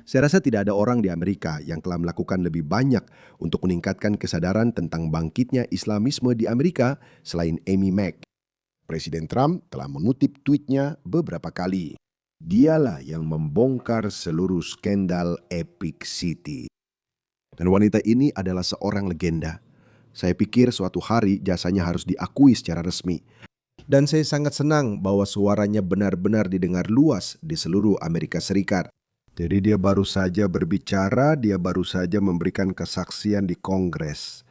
Saya rasa tidak ada orang di Amerika yang telah melakukan lebih banyak untuk meningkatkan kesadaran tentang bangkitnya Islamisme di Amerika selain Amy Mack. Presiden Trump telah mengutip tweetnya beberapa kali. Dialah yang membongkar seluruh skandal Epic City. Dan wanita ini adalah seorang legenda. Saya pikir suatu hari jasanya harus diakui secara resmi. Dan saya sangat senang bahwa suaranya benar-benar didengar luas di seluruh Amerika Serikat. Jadi dia baru saja berbicara, dia baru saja memberikan kesaksian di Kongres.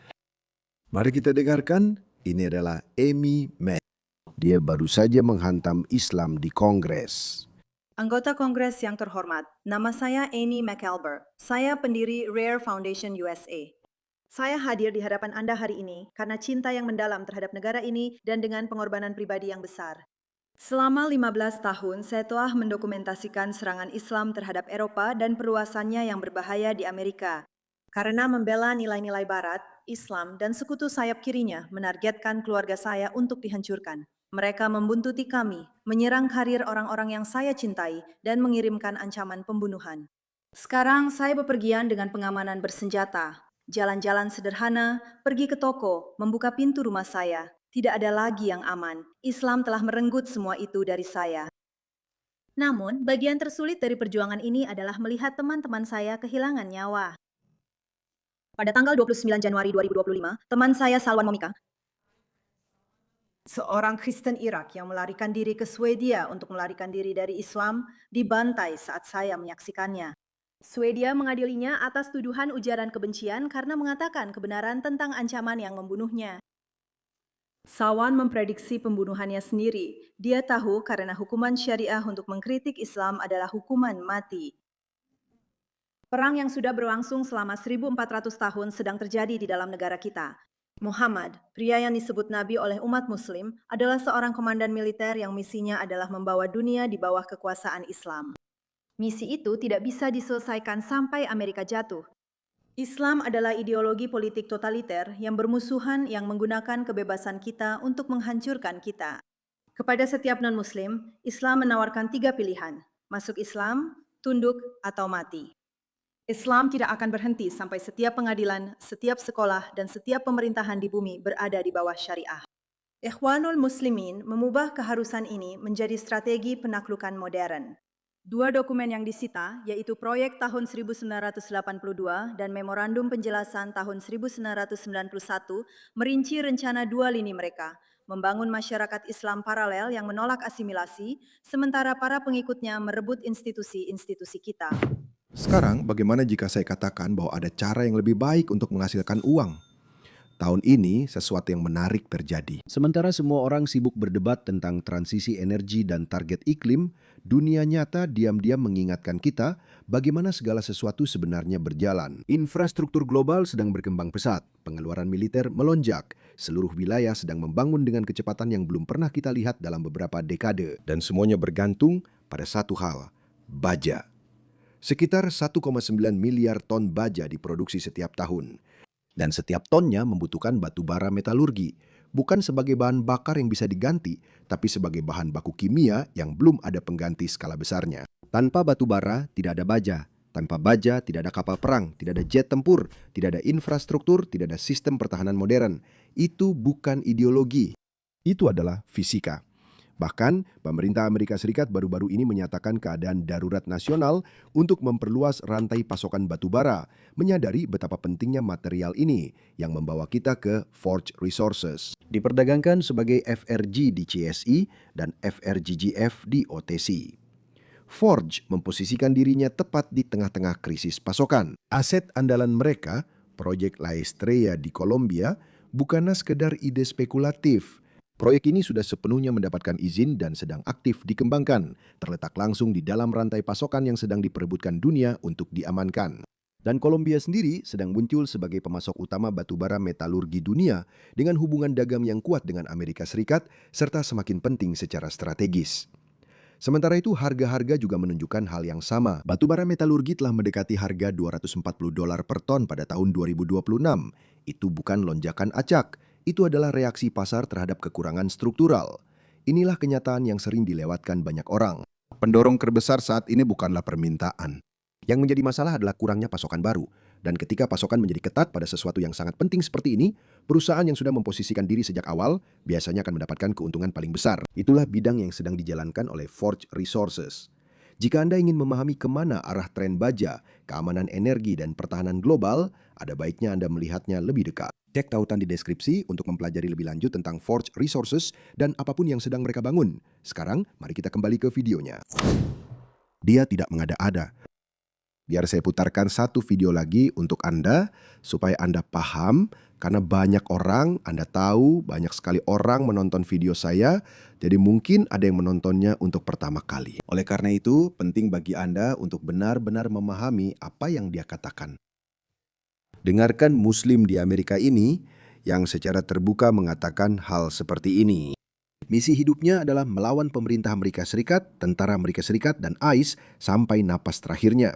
Mari kita dengarkan, ini adalah Amy Mack. Dia baru saja menghantam Islam di Kongres. Anggota Kongres yang terhormat, nama saya Amy McAlber. Saya pendiri Rare Foundation USA. Saya hadir di hadapan Anda hari ini karena cinta yang mendalam terhadap negara ini dan dengan pengorbanan pribadi yang besar. Selama 15 tahun, saya telah mendokumentasikan serangan Islam terhadap Eropa dan perluasannya yang berbahaya di Amerika. Karena membela nilai-nilai Barat, Islam, dan sekutu sayap kirinya menargetkan keluarga saya untuk dihancurkan. Mereka membuntuti kami, menyerang karir orang-orang yang saya cintai, dan mengirimkan ancaman pembunuhan. Sekarang saya bepergian dengan pengamanan bersenjata. Jalan-jalan sederhana, pergi ke toko, membuka pintu rumah saya. Tidak ada lagi yang aman. Islam telah merenggut semua itu dari saya. Namun, bagian tersulit dari perjuangan ini adalah melihat teman-teman saya kehilangan nyawa. Pada tanggal 29 Januari 2025, teman saya Salwan Momika, seorang Kristen Irak yang melarikan diri ke Swedia untuk melarikan diri dari Islam, dibantai saat saya menyaksikannya. Swedia mengadilinya atas tuduhan ujaran kebencian karena mengatakan kebenaran tentang ancaman yang membunuhnya. Sawan memprediksi pembunuhannya sendiri. Dia tahu karena hukuman syariah untuk mengkritik Islam adalah hukuman mati. Perang yang sudah berlangsung selama 1400 tahun sedang terjadi di dalam negara kita. Muhammad, pria yang disebut Nabi oleh umat Muslim, adalah seorang komandan militer yang misinya adalah membawa dunia di bawah kekuasaan Islam. Misi itu tidak bisa diselesaikan sampai Amerika jatuh. Islam adalah ideologi politik totaliter yang bermusuhan yang menggunakan kebebasan kita untuk menghancurkan kita. Kepada setiap non-Muslim, Islam menawarkan 3 pilihan, masuk Islam, tunduk, atau mati. Islam tidak akan berhenti sampai setiap pengadilan, setiap sekolah, dan setiap pemerintahan di bumi berada di bawah syariah. Ikhwanul Muslimin mengubah keharusan ini menjadi strategi penaklukan modern. 2 dokumen yang disita, yaitu Proyek tahun 1982 dan Memorandum Penjelasan tahun 1991, merinci rencana 2 lini mereka, membangun masyarakat Islam paralel yang menolak asimilasi, sementara para pengikutnya merebut institusi-institusi kita. Sekarang, bagaimana jika saya katakan bahwa ada cara yang lebih baik untuk menghasilkan uang? Tahun ini, sesuatu yang menarik terjadi. Sementara semua orang sibuk berdebat tentang transisi energi dan target iklim, dunia nyata diam-diam mengingatkan kita bagaimana segala sesuatu sebenarnya berjalan. Infrastruktur global sedang berkembang pesat, pengeluaran militer melonjak, seluruh wilayah sedang membangun dengan kecepatan yang belum pernah kita lihat dalam beberapa dekade. Dan semuanya bergantung pada satu hal, baja. Sekitar 1,9 miliar ton baja diproduksi setiap tahun. Dan setiap tonnya membutuhkan batu bara metalurgi, bukan sebagai bahan bakar yang bisa diganti, tapi sebagai bahan baku kimia yang belum ada pengganti skala besarnya. Tanpa batu bara, tidak ada baja. Tanpa baja, tidak ada kapal perang, tidak ada jet tempur, tidak ada infrastruktur, tidak ada sistem pertahanan modern. Itu bukan ideologi. Itu adalah fisika. Bahkan, pemerintah Amerika Serikat baru-baru ini menyatakan keadaan darurat nasional untuk memperluas rantai pasokan batu bara, menyadari betapa pentingnya material ini yang membawa kita ke Forge Resources. Diperdagangkan sebagai FRG di CSI dan FRGGF di OTC. Forge memposisikan dirinya tepat di tengah-tengah krisis pasokan. Aset andalan mereka, proyek La Estrella di Kolombia, bukanlah sekedar ide spekulatif. Proyek ini sudah sepenuhnya mendapatkan izin dan sedang aktif dikembangkan, terletak langsung di dalam rantai pasokan yang sedang diperebutkan dunia untuk diamankan. Dan Kolombia sendiri sedang muncul sebagai pemasok utama batubara metalurgi dunia dengan hubungan dagang yang kuat dengan Amerika Serikat serta semakin penting secara strategis. Sementara itu, harga-harga juga menunjukkan hal yang sama. Batubara metalurgi telah mendekati harga $240 per ton pada tahun 2026. Itu bukan lonjakan acak. Itu adalah reaksi pasar terhadap kekurangan struktural. Inilah kenyataan yang sering dilewatkan banyak orang. Pendorong terbesar saat ini bukanlah permintaan, Yang menjadi masalah adalah kurangnya pasokan baru. Dan ketika pasokan menjadi ketat pada sesuatu yang sangat penting seperti ini, perusahaan yang sudah memposisikan diri sejak awal biasanya akan mendapatkan keuntungan paling besar. Itulah bidang yang sedang dijalankan oleh Forge Resources. Jika Anda ingin memahami kemana arah tren baja, keamanan energi, dan pertahanan global, ada baiknya Anda melihatnya lebih dekat. Cek tautan di deskripsi untuk mempelajari lebih lanjut tentang Forge Resources dan apapun yang sedang mereka bangun. Sekarang, mari kita kembali ke videonya. Dia tidak mengada-ada. Biar saya putarkan satu video lagi untuk Anda, supaya Anda paham, karena banyak orang, Anda tahu, banyak sekali orang menonton video saya, jadi mungkin ada yang menontonnya untuk pertama kali. Oleh karena itu, penting bagi Anda untuk benar-benar memahami apa yang dia katakan. Dengarkan Muslim di Amerika ini yang secara terbuka mengatakan hal seperti ini. Misi hidupnya adalah melawan pemerintah Amerika Serikat, tentara Amerika Serikat, dan ICE sampai napas terakhirnya.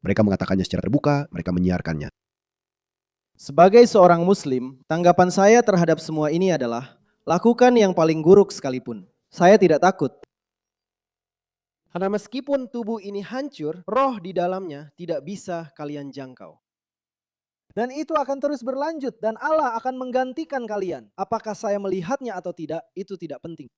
Mereka mengatakannya secara terbuka, mereka menyiarkannya. Sebagai seorang Muslim, tanggapan saya terhadap semua ini adalah lakukan yang paling buruk sekalipun. Saya tidak takut. Karena meskipun tubuh ini hancur, roh di dalamnya tidak bisa kalian jangkau. Dan itu akan terus berlanjut dan Allah akan menggantikan kalian. Apakah saya melihatnya atau tidak, itu tidak penting.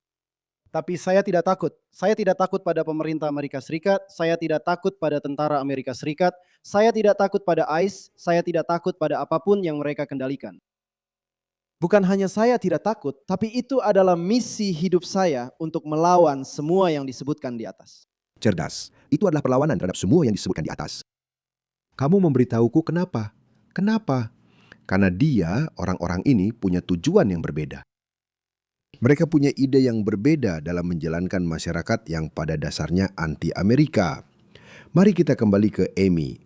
Tapi saya tidak takut. Saya tidak takut pada pemerintah Amerika Serikat. Saya tidak takut pada tentara Amerika Serikat. Saya tidak takut pada ICE. Saya tidak takut pada apapun yang mereka kendalikan. Bukan hanya saya tidak takut, tapi itu adalah misi hidup saya untuk melawan semua yang disebutkan di atas. Cerdas, itu adalah perlawanan terhadap semua yang disebutkan di atas. Kamu memberitahuku kenapa? Kenapa? Karena dia, orang-orang ini punya tujuan yang berbeda. Mereka punya ide yang berbeda dalam menjalankan masyarakat yang pada dasarnya anti-Amerika. Mari kita kembali ke Amy.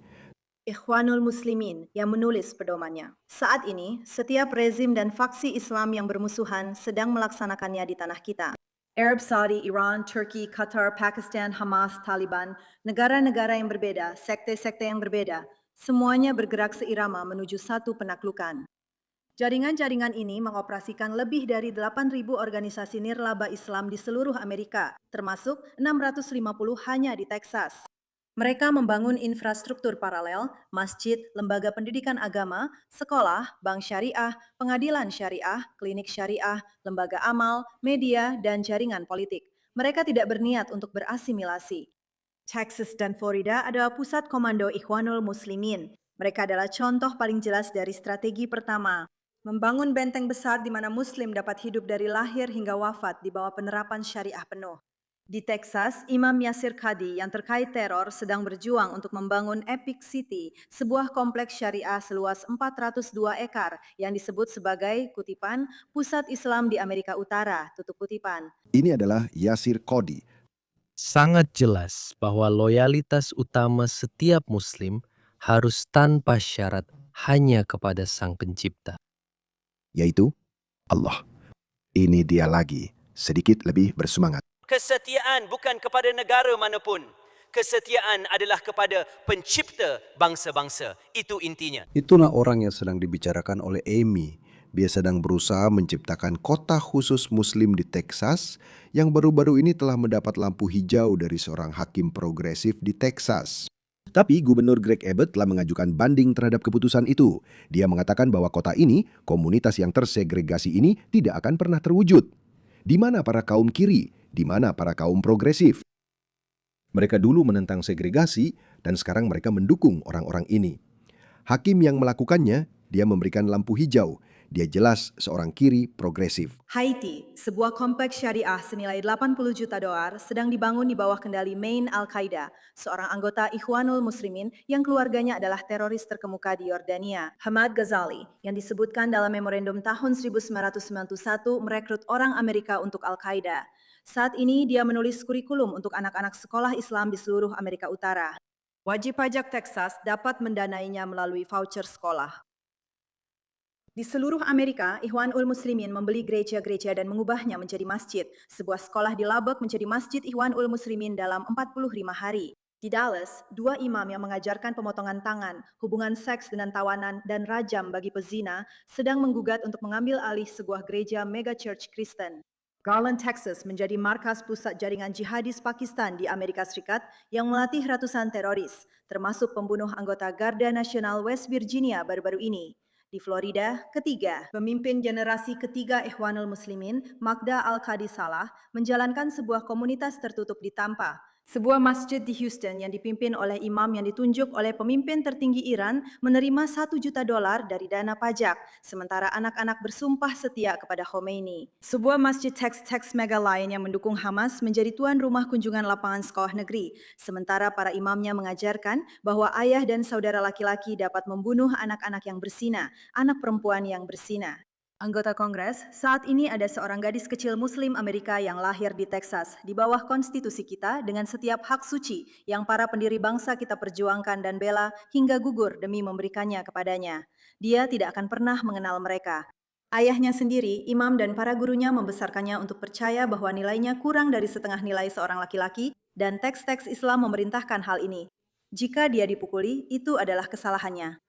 Ikhwanul Muslimin yang menulis pedomannya. Saat ini, setiap rezim dan faksi Islam yang bermusuhan sedang melaksanakannya di tanah kita. Arab Saudi, Iran, Turki, Qatar, Pakistan, Hamas, Taliban, negara-negara yang berbeda, sekte-sekte yang berbeda, semuanya bergerak seirama menuju satu penaklukan. Jaringan-jaringan ini mengoperasikan lebih dari 8.000 organisasi nirlaba Islam di seluruh Amerika, termasuk 650 hanya di Texas. Mereka membangun infrastruktur paralel, masjid, lembaga pendidikan agama, sekolah, bank syariah, pengadilan syariah, klinik syariah, lembaga amal, media, dan jaringan politik. Mereka tidak berniat untuk berasimilasi. Texas dan Florida adalah pusat komando Ikhwanul Muslimin. Mereka adalah contoh paling jelas dari strategi pertama. Membangun benteng besar di mana Muslim dapat hidup dari lahir hingga wafat di bawah penerapan syariah penuh. Di Texas, Imam Yasir Qadhi yang terkait teror sedang berjuang untuk membangun Epic City, sebuah kompleks syariah seluas 402 ekar yang disebut sebagai, kutipan, pusat Islam di Amerika Utara, tutup kutipan. Ini adalah Yasir Qadhi. Sangat jelas bahwa loyalitas utama setiap Muslim harus tanpa syarat hanya kepada Sang Pencipta, Yaitu Allah. Ini dia lagi, sedikit lebih bersemangat. Kesetiaan bukan kepada negara manapun. Kesetiaan adalah kepada pencipta bangsa-bangsa. Itu intinya. Itulah orang yang sedang dibicarakan oleh Amy. Dia sedang berusaha menciptakan kota khusus Muslim di Texas yang baru-baru ini telah mendapat lampu hijau dari seorang hakim progresif di Texas. Tapi Gubernur Greg Abbott telah mengajukan banding terhadap keputusan itu. Dia mengatakan bahwa kota ini, komunitas yang tersegregasi ini tidak akan pernah terwujud. Di mana para kaum kiri? Di mana para kaum progresif? Mereka dulu menentang segregasi dan sekarang mereka mendukung orang-orang ini. Hakim yang melakukannya, dia memberikan lampu hijau. Dia jelas seorang kiri progresif. Haiti, sebuah kompleks syariah senilai 80 juta dolar sedang dibangun di bawah kendali Main Al-Qaeda, seorang anggota Ikhwanul Muslimin yang keluarganya adalah teroris terkemuka di Yordania. Hamad Ghazali, yang disebutkan dalam memorandum tahun 1991 merekrut orang Amerika untuk Al-Qaeda. Saat ini dia menulis kurikulum untuk anak-anak sekolah Islam di seluruh Amerika Utara. Wajib pajak Texas dapat mendanainya melalui voucher sekolah. Di seluruh Amerika, Ikhwanul Muslimin membeli gereja-gereja dan mengubahnya menjadi masjid. Sebuah sekolah di Lubbock menjadi masjid Ikhwanul Muslimin dalam 45 hari. Di Dallas, 2 imam yang mengajarkan pemotongan tangan, hubungan seks dengan tawanan, dan rajam bagi pezina sedang menggugat untuk mengambil alih sebuah gereja mega church Kristen. Garland, Texas menjadi markas pusat jaringan jihadis Pakistan di Amerika Serikat yang melatih ratusan teroris, termasuk pembunuh anggota Garda Nasional West Virginia baru-baru ini. Di Florida, ketiga, pemimpin generasi ketiga Ikhwanul Muslimin, Magda Al-Qadi Salah, menjalankan sebuah komunitas tertutup di Tampa, sebuah masjid di Houston yang dipimpin oleh imam yang ditunjuk oleh pemimpin tertinggi Iran menerima $1 juta dari dana pajak, sementara anak-anak bersumpah setia kepada Khomeini. Sebuah masjid teks-teks mega lain yang mendukung Hamas menjadi tuan rumah kunjungan lapangan sekolah negeri, sementara para imamnya mengajarkan bahwa ayah dan saudara laki-laki dapat membunuh anak-anak yang berzina, anak perempuan yang berzina. Anggota Kongres, saat ini ada seorang gadis kecil Muslim Amerika yang lahir di Texas, di bawah konstitusi kita dengan setiap hak suci yang para pendiri bangsa kita perjuangkan dan bela hingga gugur demi memberikannya kepadanya. Dia tidak akan pernah mengenal mereka. Ayahnya sendiri, imam dan para gurunya membesarkannya untuk percaya bahwa nilainya kurang dari setengah nilai seorang laki-laki dan teks-teks Islam memerintahkan hal ini. Jika dia dipukuli, itu adalah kesalahannya.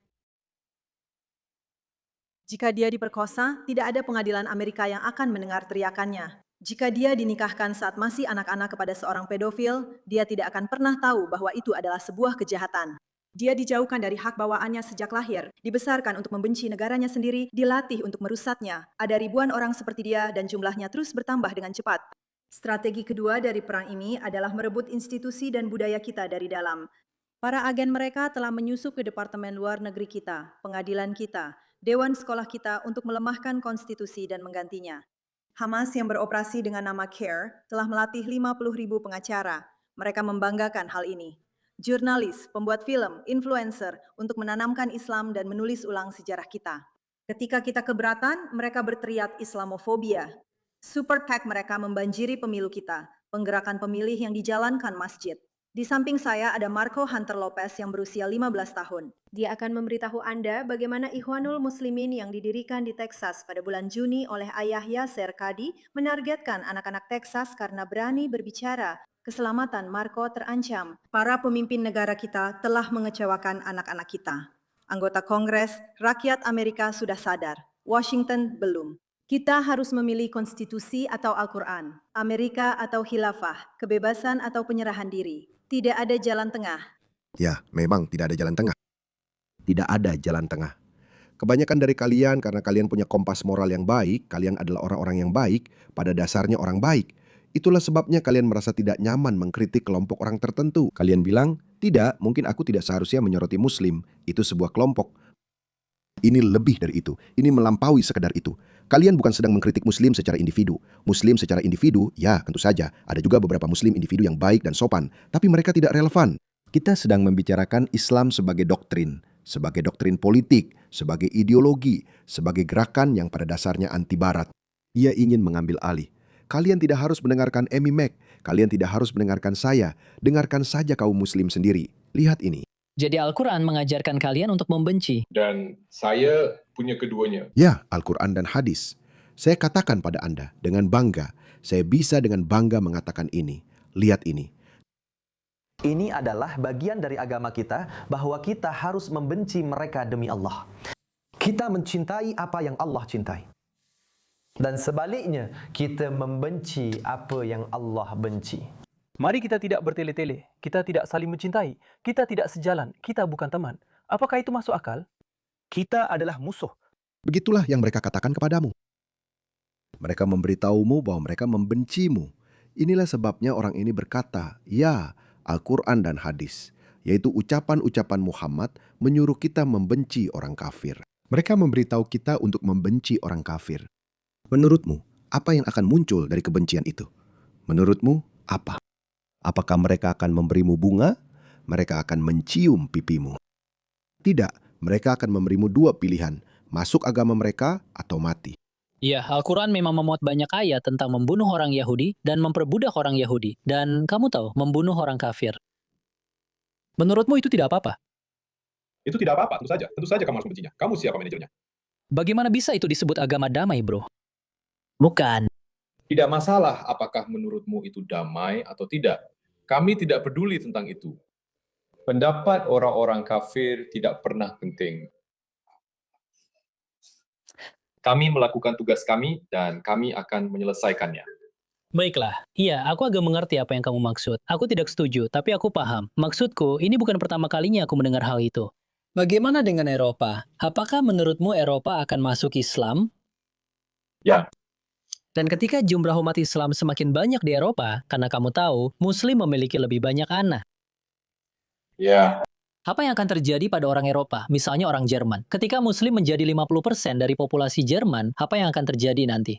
Jika dia diperkosa, tidak ada pengadilan Amerika yang akan mendengar teriakannya. Jika dia dinikahkan saat masih anak-anak kepada seorang pedofil, dia tidak akan pernah tahu bahwa itu adalah sebuah kejahatan. Dia dijauhkan dari hak bawaannya sejak lahir, dibesarkan untuk membenci negaranya sendiri, dilatih untuk merusaknya. Ada ribuan orang seperti dia dan jumlahnya terus bertambah dengan cepat. Strategi kedua dari perang ini adalah merebut institusi dan budaya kita dari dalam. Para agen mereka telah menyusup ke Departemen Luar Negeri kita, pengadilan kita, Dewan Sekolah kita untuk melemahkan konstitusi dan menggantinya. Hamas yang beroperasi dengan nama CARE telah melatih 50.000 pengacara. Mereka membanggakan hal ini. Jurnalis, pembuat film, influencer untuk menanamkan Islam dan menulis ulang sejarah kita. Ketika kita keberatan, mereka berteriak Islamofobia. Super PAC mereka membanjiri pemilu kita, penggerakan pemilih yang dijalankan masjid. Di samping saya ada Marco Hunter Lopez yang berusia 15 tahun. Dia akan memberitahu Anda bagaimana Ikhwanul Muslimin yang didirikan di Texas pada bulan Juni oleh ayah Yasser Qadi menargetkan anak-anak Texas karena berani berbicara. Keselamatan Marco terancam. Para pemimpin negara kita telah mengecewakan anak-anak kita. Anggota Kongres, rakyat Amerika sudah sadar. Washington belum. Kita harus memilih konstitusi atau Al-Quran, Amerika atau khilafah, kebebasan atau penyerahan diri. Tidak ada jalan tengah. Ya, memang tidak ada jalan tengah. Tidak ada jalan tengah. Kebanyakan dari kalian, karena kalian punya kompas moral yang baik, kalian adalah orang-orang yang baik, pada dasarnya orang baik. Itulah sebabnya kalian merasa tidak nyaman mengkritik kelompok orang tertentu. Kalian bilang, tidak, mungkin aku tidak seharusnya menyoroti Muslim. Itu sebuah kelompok. Ini lebih dari itu. Ini melampaui sekedar itu. Kalian bukan sedang mengkritik Muslim secara individu. Muslim secara individu, ya tentu saja. Ada juga beberapa Muslim individu yang baik dan sopan. Tapi mereka tidak relevan. Kita sedang membicarakan Islam sebagai doktrin politik, sebagai ideologi, sebagai gerakan yang pada dasarnya anti-barat. Ia ingin mengambil alih. Kalian tidak harus mendengarkan Amy Mack. Kalian tidak harus mendengarkan saya. Dengarkan saja kaum Muslim sendiri. Lihat ini. Jadi Al-Quran mengajarkan kalian untuk membenci. Dan saya punya keduanya. Ya, Al-Quran dan hadis. Saya katakan pada Anda dengan bangga. Saya bisa dengan bangga mengatakan ini. Lihat ini. Ini adalah bagian dari agama kita bahwa kita harus membenci mereka demi Allah. Kita mencintai apa yang Allah cintai. Dan sebaliknya, kita membenci apa yang Allah benci. Mari kita tidak bertele-tele, kita tidak saling mencintai, kita tidak sejalan, kita bukan teman. Apakah itu masuk akal? Kita adalah musuh. Begitulah yang mereka katakan kepadamu. Mereka memberitahumu bahwa mereka membencimu. Inilah sebabnya orang ini berkata, ya, Al-Quran dan hadis, yaitu ucapan-ucapan Muhammad menyuruh kita membenci orang kafir. Mereka memberitahu kita untuk membenci orang kafir. Menurutmu, apa yang akan muncul dari kebencian itu? Menurutmu, apa? Apakah mereka akan memberimu bunga? Mereka akan mencium pipimu. Tidak, mereka akan memberimu dua pilihan, masuk agama mereka atau mati. Ya, Al-Quran memang memuat banyak ayat tentang membunuh orang Yahudi dan memperbudak orang Yahudi. Dan kamu tahu, membunuh orang kafir. Menurutmu itu tidak apa-apa? Itu tidak apa-apa, tentu saja kamu harus membencinya. Kamu siapa manajernya? Bagaimana bisa itu disebut agama damai, bro? Bukan. Tidak masalah apakah menurutmu itu damai atau tidak. Kami tidak peduli tentang itu. Pendapat orang-orang kafir tidak pernah penting. Kami melakukan tugas kami dan kami akan menyelesaikannya. Baiklah, iya, aku agak mengerti apa yang kamu maksud. Aku tidak setuju, tapi aku paham. Maksudku, ini bukan pertama kalinya aku mendengar hal itu. Bagaimana dengan Eropa? Apakah menurutmu Eropa akan masuk Islam? Ya. Dan ketika jumlah umat Islam semakin banyak di Eropa, karena kamu tahu, Muslim memiliki lebih banyak anak. Ya. Apa yang akan terjadi pada orang Eropa, misalnya orang Jerman? Ketika Muslim menjadi 50% dari populasi Jerman, apa yang akan terjadi nanti?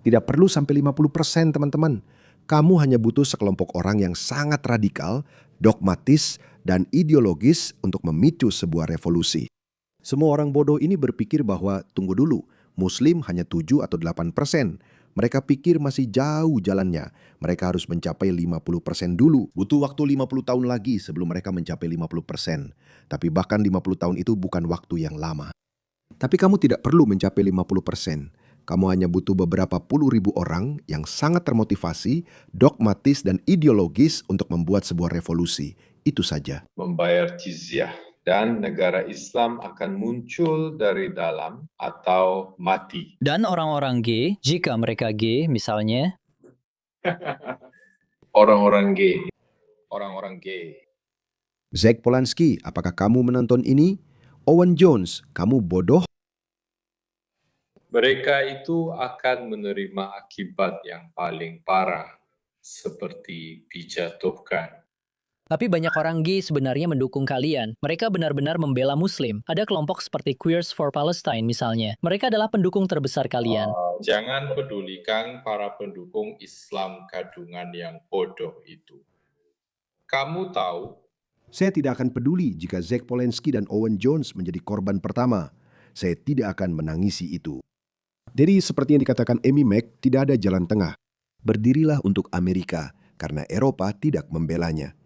Tidak perlu sampai 50%, teman-teman. Kamu hanya butuh sekelompok orang yang sangat radikal, dogmatis, dan ideologis untuk memicu sebuah revolusi. Semua orang bodoh ini berpikir bahwa, tunggu dulu, Muslim hanya 7 atau 8%. Mereka pikir masih jauh jalannya. Mereka harus mencapai 50% dulu. Butuh waktu 50 tahun lagi sebelum mereka mencapai 50%. Tapi bahkan 50 tahun itu bukan waktu yang lama. Tapi kamu tidak perlu mencapai 50%. Kamu hanya butuh beberapa puluh ribu orang yang sangat termotivasi, dogmatis, dan ideologis untuk membuat sebuah revolusi. Itu saja. Membayar jizyah. Dan negara Islam akan muncul dari dalam atau mati. Dan orang-orang G, jika mereka G misalnya, Orang-orang gay. Orang-orang gay. Zach Polanski, apakah kamu menonton ini? Owen Jones, kamu bodoh? Mereka itu akan menerima akibat yang paling parah, seperti dijatuhkan. tapi banyak orang G sebenarnya mendukung kalian. Mereka benar-benar membela Muslim. Ada kelompok seperti Queers for Palestine misalnya. Mereka adalah pendukung terbesar kalian. Jangan pedulikan para pendukung Islam kadungan yang bodoh itu. Kamu tahu, Saya tidak akan peduli jika Zach Polanski dan Owen Jones menjadi korban pertama. Saya tidak akan menangisi itu. Jadi seperti yang dikatakan Amy Mack, tidak ada jalan tengah. Berdirilah untuk Amerika, karena Eropa tidak membelanya.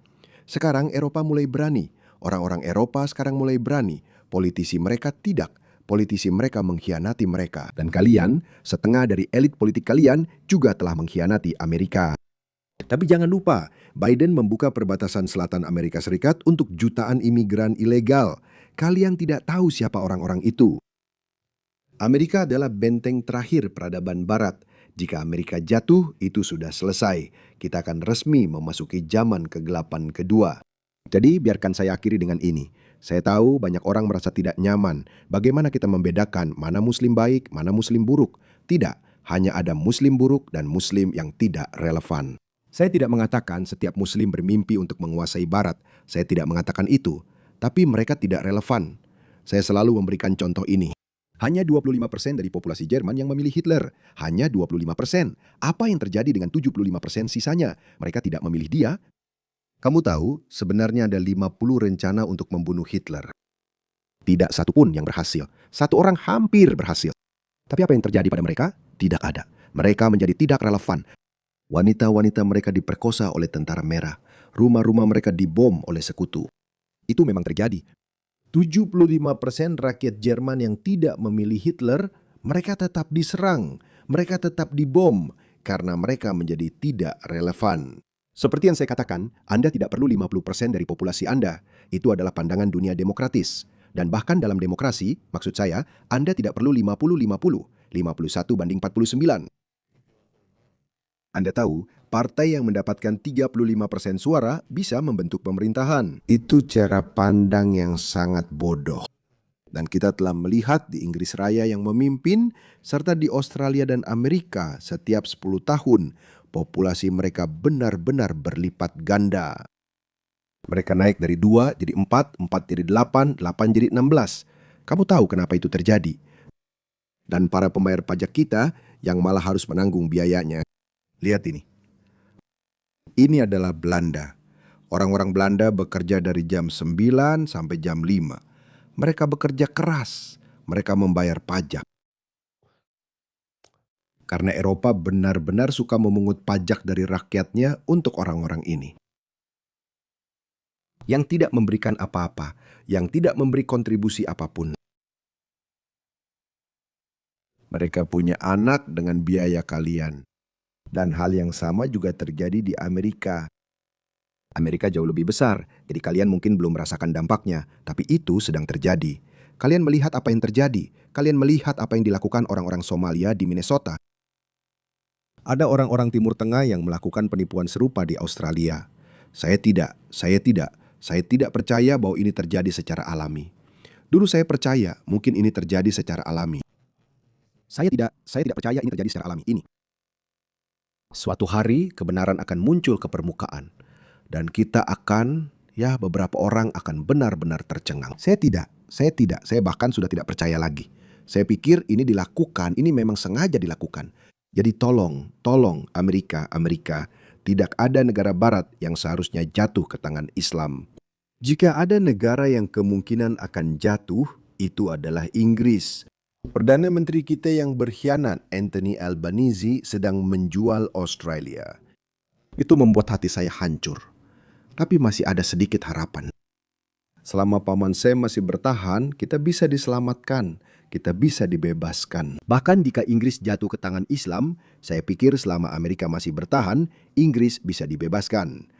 Sekarang Eropa mulai berani. Orang-orang Eropa sekarang mulai berani. Politisi mereka tidak. Politisi mereka mengkhianati mereka. Dan kalian, setengah dari elit politik kalian juga telah mengkhianati Amerika. Tapi jangan lupa, Biden membuka perbatasan selatan Amerika Serikat untuk jutaan imigran ilegal. Kalian tidak tahu siapa orang-orang itu. Amerika adalah benteng terakhir peradaban Barat. Jika Amerika jatuh, itu sudah selesai. Kita akan resmi memasuki zaman kegelapan kedua. Jadi biarkan saya akhiri dengan ini. Saya tahu banyak orang merasa tidak nyaman. Bagaimana kita membedakan mana Muslim baik, mana Muslim buruk? Tidak, hanya ada Muslim buruk dan Muslim yang tidak relevan. Saya tidak mengatakan setiap Muslim bermimpi untuk menguasai Barat. Saya tidak mengatakan itu. Tapi mereka tidak relevan. Saya selalu memberikan contoh ini. Hanya 25% dari populasi Jerman yang memilih Hitler. Hanya 25%. Apa yang terjadi dengan 75% sisanya? Mereka tidak memilih dia. Kamu tahu, sebenarnya ada 50 rencana untuk membunuh Hitler. Tidak satu pun yang berhasil. Satu orang hampir berhasil. Tapi apa yang terjadi pada mereka? Tidak ada. Mereka menjadi tidak relevan. Wanita-wanita mereka diperkosa oleh tentara merah. Rumah-rumah mereka dibom oleh sekutu. Itu memang terjadi. 75% rakyat Jerman yang tidak memilih Hitler, mereka tetap diserang, mereka tetap dibom, karena mereka menjadi tidak relevan. Seperti yang saya katakan, Anda tidak perlu 50% dari populasi Anda. Itu adalah pandangan dunia demokratis. Dan bahkan dalam demokrasi, maksud saya, Anda tidak perlu 50-50, 51-49. Anda tahu, partai yang mendapatkan 35% suara bisa membentuk pemerintahan. Itu cara pandang yang sangat bodoh. Dan kita telah melihat di Inggris Raya yang memimpin, serta di Australia dan Amerika setiap 10 tahun, populasi mereka benar-benar berlipat ganda. Mereka naik dari 2 jadi 4, 4 jadi 8, 8 jadi 16. Kamu tahu kenapa itu terjadi? Dan para pembayar pajak kita yang malah harus menanggung biayanya. Lihat ini. Ini adalah Belanda. Orang-orang Belanda bekerja dari jam 9 sampai jam 5. Mereka bekerja keras. Mereka membayar pajak. Karena Eropa benar-benar suka memungut pajak dari rakyatnya untuk orang-orang ini. Yang tidak memberikan apa-apa. Yang tidak memberi kontribusi apapun. Mereka punya anak dengan biaya kalian. Dan hal yang sama juga terjadi di Amerika. Amerika jauh lebih besar, jadi kalian mungkin belum merasakan dampaknya, tapi itu sedang terjadi. Kalian melihat apa yang terjadi, kalian melihat apa yang dilakukan orang-orang Somalia di Minnesota. Ada orang-orang Timur Tengah yang melakukan penipuan serupa di Australia. Saya tidak percaya bahwa ini terjadi secara alami. Dulu saya percaya mungkin ini terjadi secara alami. Saya tidak percaya ini terjadi secara alami ini. Suatu hari kebenaran akan muncul ke permukaan dan kita akan, beberapa orang akan benar-benar tercengang. Saya bahkan sudah tidak percaya lagi. Saya pikir ini dilakukan, ini memang sengaja dilakukan. Jadi tolong Amerika, tidak ada negara barat yang seharusnya jatuh ke tangan Islam. Jika ada negara yang kemungkinan akan jatuh, itu adalah Inggris. Perdana Menteri kita yang berkhianat, Anthony Albanese, sedang menjual Australia. Itu membuat hati saya hancur. Tapi masih ada sedikit harapan. Selama Paman Sam masih bertahan, kita bisa diselamatkan. Kita bisa dibebaskan. Bahkan jika Inggris jatuh ke tangan Islam, saya pikir selama Amerika masih bertahan, Inggris bisa dibebaskan.